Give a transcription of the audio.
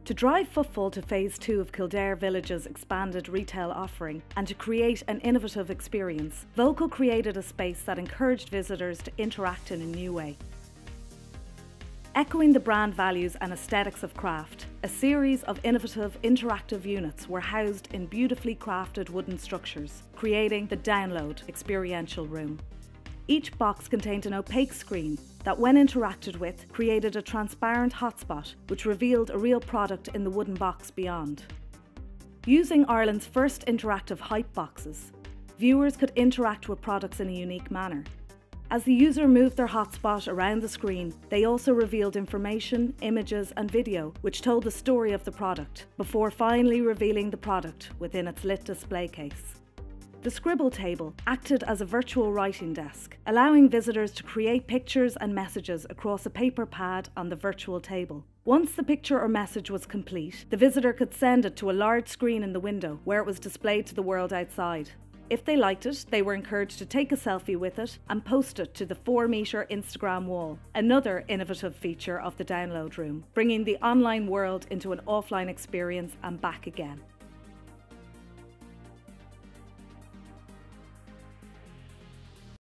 To drive footfall to Phase 2 of Kildare Village's expanded retail offering and to create an innovative experience, Vocal created a space that encouraged visitors to interact in a new way. Echoing the brand values and aesthetics of craft, a series of innovative interactive units were housed in beautifully crafted wooden structures, creating the Download experiential room. Each box contained an opaque screen that, when interacted with, created a transparent hotspot which revealed a real product in the wooden box beyond. Using Ireland's first interactive hype boxes, viewers could interact with products in a unique manner. As the user moved their hotspot around the screen, they also revealed information, images and video which told the story of the product, before finally revealing the product within its lit display case. The Scribble table acted as a virtual writing desk, allowing visitors to create pictures and messages across a paper pad on the virtual table. Once the picture or message was complete, the visitor could send it to a large screen in the window where it was displayed to the world outside. If they liked it, they were encouraged to take a selfie with it and post it to the 4-metre Instagram wall, another innovative feature of the Download room, bringing the online world into an offline experience and back again.